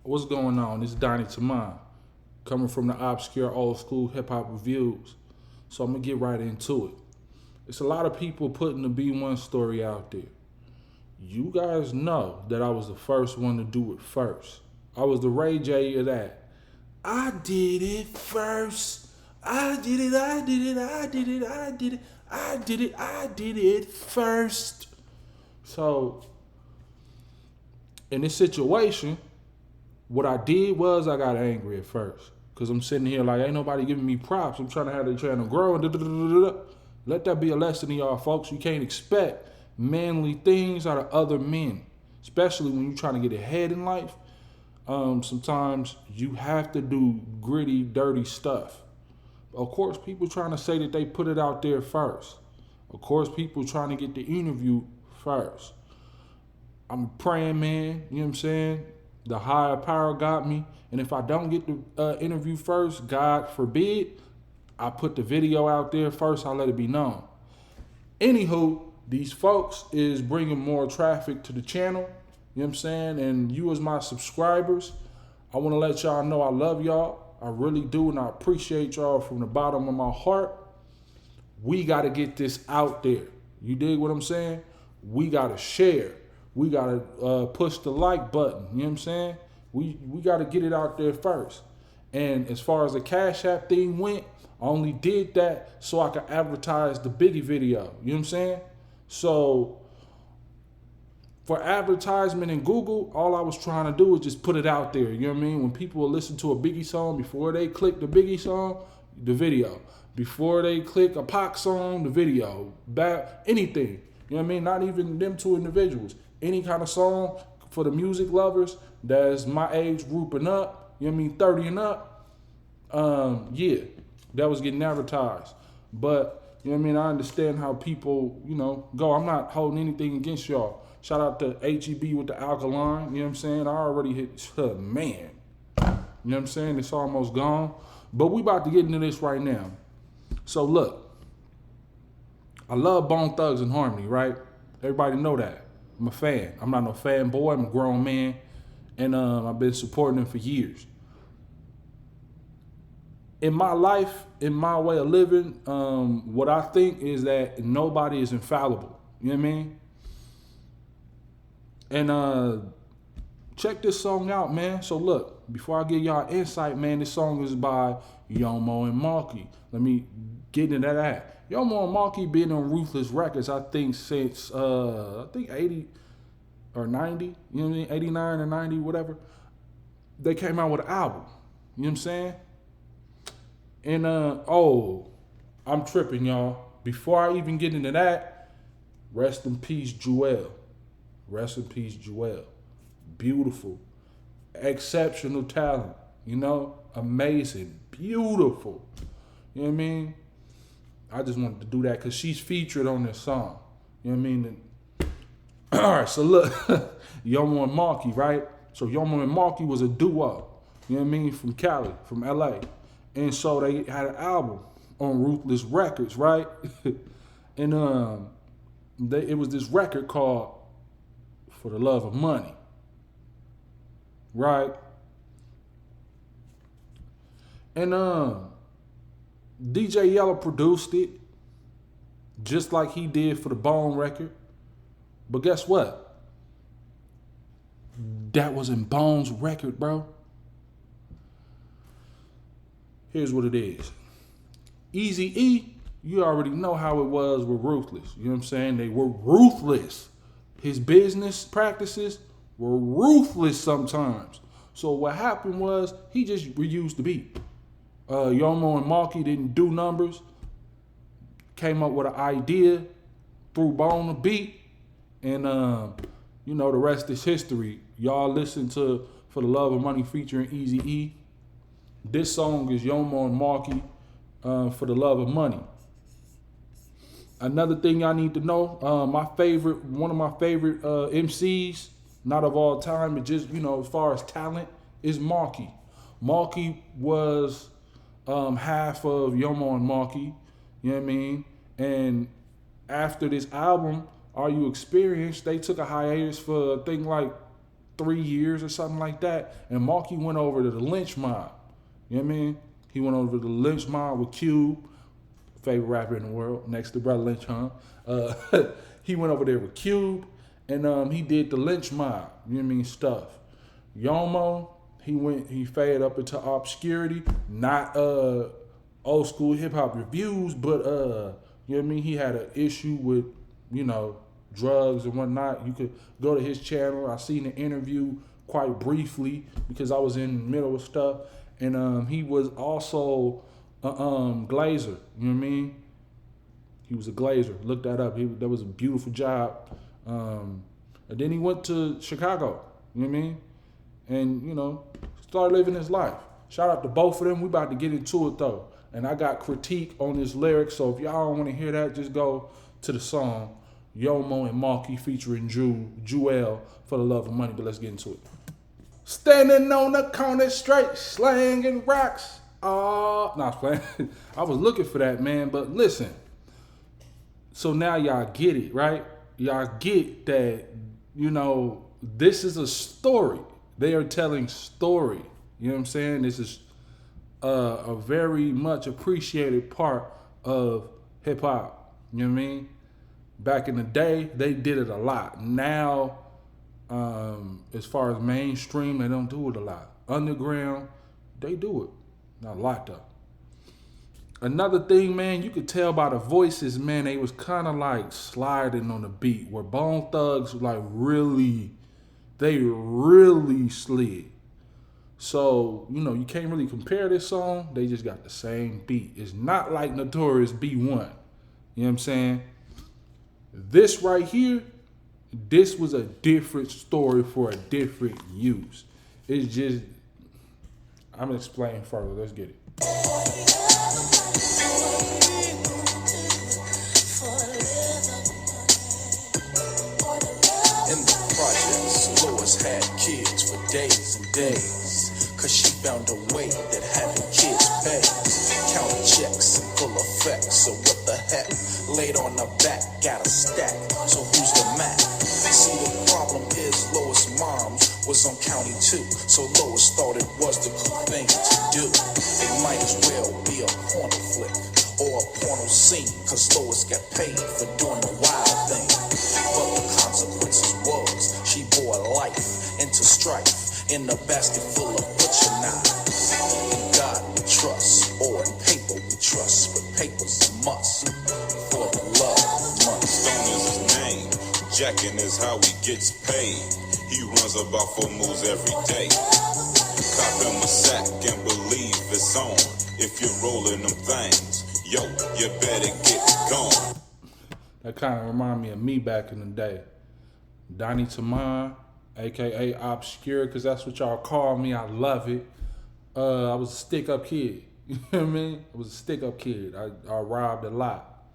What's going on? This is Donnie Tamon, coming from the obscure old school hip hop reviews. So I'm gonna get right into it. It's a lot of people putting the B1 story out there. You guys know that I was the first one to do it first. I was the Ray J of that. I did it first. I did it, I did it, I did it, I did it, I did it, I did it first. So in this situation, what I did was I got angry at first. Cause I'm sitting here like ain't nobody giving me props. I'm trying to have the channel grow and da-da-da-da-da. Let that be a lesson to y'all folks. You can't expect manly things out of other men. Especially when you're trying to get ahead in life. Sometimes you have to do gritty, dirty stuff. Of course, people trying to say that they put it out there first. Of course, people trying to get the interview first. I'm a praying man, you know what I'm saying? The higher power got me. And if I don't get the interview first, God forbid, I put the video out there first, I let it be known. Anywho, these folks is bringing more traffic to the channel, you know what I'm saying? And you as my subscribers, I want to let y'all know I love y'all. I really do, and I appreciate y'all from the bottom of my heart. We got to get this out there. You dig what I'm saying? We got to share. We got to push the like button. You know what I'm saying? We got to get it out there first. And as far as the Cash App thing went, I only did that so I could advertise the Biggie video. You know what I'm saying? So for advertisement in Google, all I was trying to do was just put it out there. You know what I mean? When people will listen to a Biggie song, before they click the Biggie song, the video. Before they click a Pac song, the video. Anything. You know what I mean? Not even them two individuals. Any kind of song for the music lovers that's my age group and up, you know what I mean, 30 and up, yeah, that was getting advertised. But, you know what I mean, I understand how people, go. I'm not holding anything against y'all. Shout out to HEB with the alkaline, you know what I'm saying? I already hit, man, you know what I'm saying? It's almost gone. But we about to get into this right now. So look, I love Bone Thugs and Harmony, right? Everybody know that. I'm a fan. I'm not no fanboy. I'm a grown man. And I've been supporting them for years. In my life, in my way of living, what I think is that nobody is infallible. You know what I mean? And check this song out, man. So look, before I give y'all insight, man, this song is by Yomo and Maulky. Let me get into that. Yomo and Maulky been on Ruthless Records, I think, since, 80 or 90, you know what I mean? 89 or 90, whatever. They came out with an album, you know what I'm saying? And, I'm tripping, y'all. Before I even get into that, rest in peace, Jewell. Rest in peace, Jewell. Beautiful. Exceptional talent, amazing, beautiful. You know what I mean? I just wanted to do that because she's featured on this song. You know what I mean? All right, so look, Yomo and Maulky, right? So Yomo and Maulky was a duo, you know what I mean, from Cali, from LA. And so they had an album on Ruthless Records, right? And it was this record called For the Love of Money, right? And DJ Yellow produced it, just like he did for the Bone record. But guess what? That was in Bone's record, bro. Here's what it is. Eazy-E, you already know how it was with Ruthless. You know what I'm saying? They were ruthless. His business practices were ruthless sometimes. So what happened was he just reused the beat. Yomo and Maulky didn't do numbers. Came up with an idea, threw Bone a beat, and the rest is history. Y'all listen to For the Love of Money featuring Eazy-E. This song is Yomo and Maulky, For the Love of Money. Another thing y'all need to know, one of my favorite MCs, not of all time, but just, as far as talent, is Maulky. Maulky was half of Yomo and Maulky, you know what I mean? And after this album, Are You Experienced, they took a hiatus for a thing like 3 years or something like that. And Maulky went over to the lynch mob. You know what I mean? He went over to the lynch mob with Cube, favorite rapper in the world, next to Brother Lynch, huh? He went over there with Cube, and he did the lynch mob. You know what I mean? Stuff. Yomo, he faded up into obscurity, not old school hip hop reviews, but you know what I mean? He had an issue with, you know, drugs and whatnot. You could go to his channel. I seen the interview quite briefly because I was in the middle of stuff. And he was also a glazer. You know what I mean? He was a glazer. Look that up. That was a beautiful job. And then he went to Chicago. You know what I mean? And, you know, started living his life. Shout out to both of them. We about to get into it, though. And I got critique on this lyric. So if y'all don't want to hear that, just go to the song Yomo and Maulky featuring Jewell, For the Love of Money. But let's get into it. Standing on the corner straight, slanging rocks. Nah, I was playing. I was looking for that, man. But listen. So now y'all get it, right? Y'all get that, you know, this is a story. They are telling story. You know what I'm saying? This is a very much appreciated part of hip hop. You know what I mean? Back in the day, they did it a lot. Now, as far as mainstream, they don't do it a lot. Underground, they do it. Not a lot, though. Another thing, man, you could tell by the voices, man, they was kind of like sliding on the beat, where Bone Thugs like really slid. So, you know, you can't really compare this song. They just got the same beat. It's not like Notorious B1. You know what I'm saying? This right here, this was a different story for a different use. It's just, I'm gonna explain further. Let's get it. In the projects, Lois had kids for days and days, cause she found a way that having kids pays. Counting checks in full effect, so what the heck? Laid on her back, got a stack, so who's the Mac? See, the problem is Lois' mom's was on County 2, so Lois thought it was the cool thing to do. It might as well be a porno flick or a porno scene, cause Lois got paid for doing the wild thing. But the consequences was she bore life into strife in a basket full of butcher knives. In God we trust, or in paper we trust, but paper's a must for the love of money. Stone is his name, jacking is how he gets paid. He runs about 4 moves every day. Cop him a sack and believe it's on. If you're rolling them things, yo, you better get gone. That kind of remind me of me back in the day. Donnie Tamon, a.k.a. Obscure, because that's what y'all call me. I love it. I was a stick-up kid. You know what I mean? I was a stick-up kid. I robbed a lot.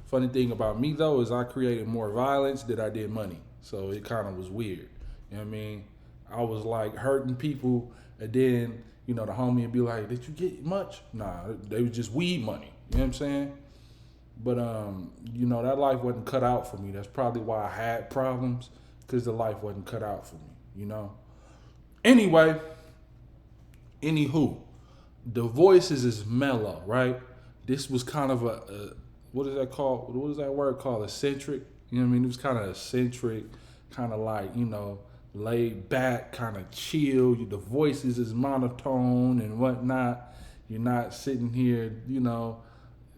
Funny thing about me, though, is I created more violence than I did money. So it kind of was weird. You know what I mean? I was like hurting people, and then, you know, the homie would be like, did you get much? Nah, they was just weed money. You know what I'm saying? But, you know, that life wasn't cut out for me. That's probably why I had problems, because the life wasn't cut out for me, you know? Anyway, anywho, the voices is mellow, right? This was kind of a what is that called? What is that word called? Eccentric? You know what I mean? It was kind of eccentric, kind of like, you know, laid back, kind of chill. The voices is monotone and whatnot. You're not sitting here, you know,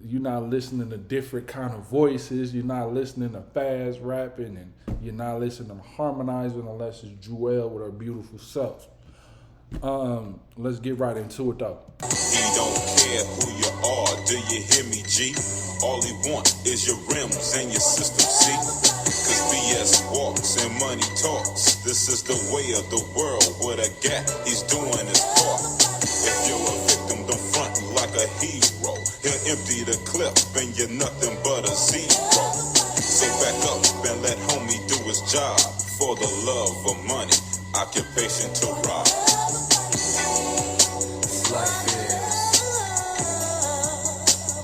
you're not listening to different kind of voices. You're not listening to fast rapping, and you're not listening to harmonizing unless it's Jewell with her beautiful self. Let's get right into it though. He don't care who you are, do you hear me, G? All he want is your rims and your system, see? Cause BS walks and money talks. This is the way of the world. With a gap, he's doing his part. If you're a victim, don't front like a hero. He'll empty the clip and you're nothing but a zero. So back up and let homie do his job. For the love of money, occupation to rob. Life is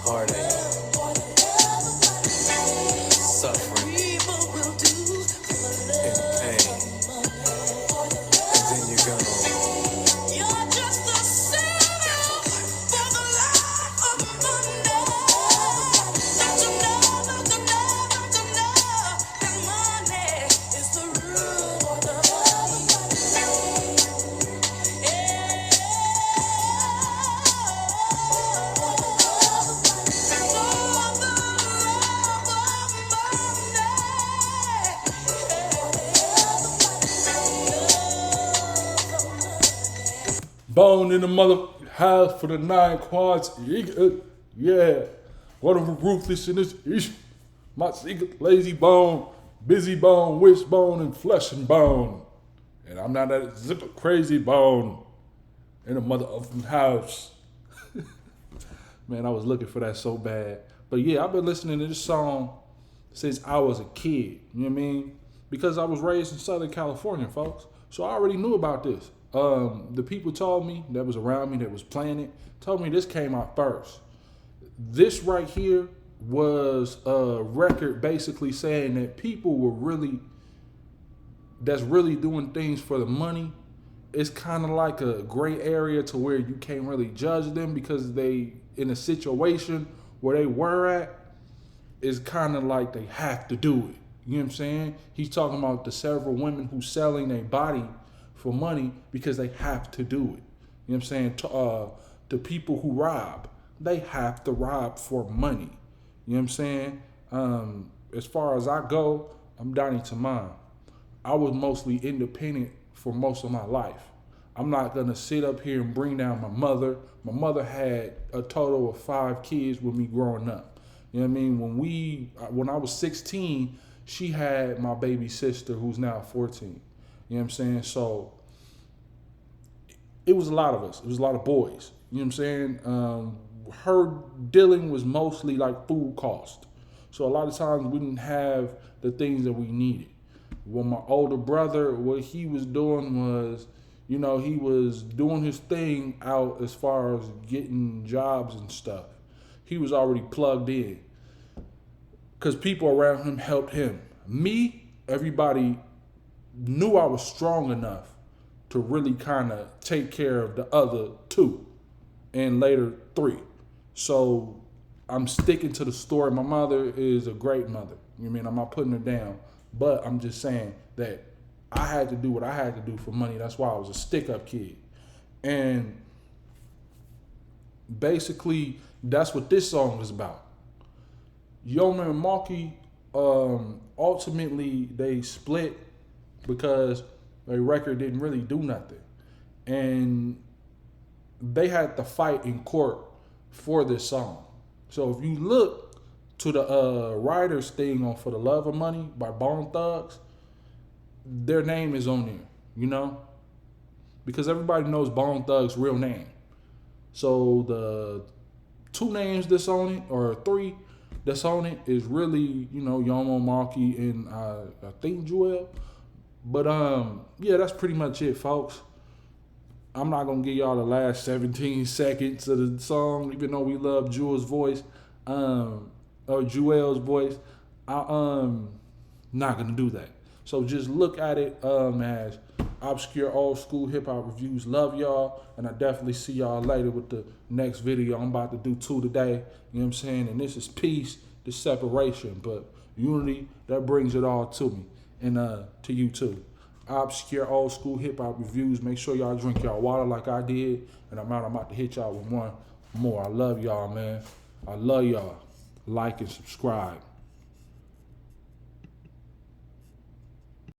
heartache, suffering, and pain. Bone in the mother house for the 9 quads. Yeah. One of them ruthless in this ish. My secret lazy bone, busy bone, wishbone, and flesh and bone. And I'm not that zipper crazy bone in the motherfucking house. Man, I was looking for that so bad. But yeah, I've been listening to this song since I was a kid. You know what I mean? Because I was raised in Southern California, folks. So I already knew about this. The people told me that was around me that was playing it, told me this came out first. This right here was a record basically saying that people were that's really doing things for the money. It's kind of like a gray area to where you can't really judge them because they in a situation where they were at is kind of like they have to do it. You know what I'm saying? He's talking about the several women who selling their body for money because they have to do it. You know what I'm saying? The people who rob, they have to rob for money. You know what I'm saying? As far as I go, I'm Donnie to mine. I was mostly independent for most of my life. I'm not gonna sit up here and bring down my mother. My mother had a total of 5 kids with me growing up. You know what I mean? When I was 16, she had my baby sister who's now 14. You know what I'm saying? So it was a lot of us. It was a lot of boys. You know what I'm saying? Her dealing was mostly like food cost. So a lot of times we didn't have the things that we needed. When my older brother, what he was doing was, he was doing his thing out as far as getting jobs and stuff. He was already plugged in because people around him helped him. Me, everybody knew I was strong enough to really kind of take care of the other 2 and later 3. So I'm sticking to the story. My mother is a great mother. You know what I mean? I'm not putting her down, but I'm just saying that I had to do what I had to do for money. That's why I was a stick-up kid. And basically, that's what this song is about. Yomo and Maulky, ultimately, they split because their record didn't really do nothing. And they had to fight in court for this song. So if you look to the writers thing on For the Love of Money by Bone Thugs, their name is on there, because everybody knows Bone Thugs' real name. So the 2 names that's on it, or 3 that's on it, is really, Yomo, Maulky, and I think Jewell. But yeah, that's pretty much it, folks. I'm not gonna give y'all the last 17 seconds of the song, even though we love Jewell's voice, or Jewell's voice. I'm not gonna do that. So just look at it as obscure old school hip hop reviews. Love y'all, and I definitely see y'all later with the next video. I'm about to do 2 today. You know what I'm saying? And this is peace, this separation, but unity that brings it all to me and to you too. Obscure old school hip hop reviews. Make sure y'all drink y'all water like I did, and I'm about to hit y'all with one more. I love y'all, man. I love y'all. Like and subscribe.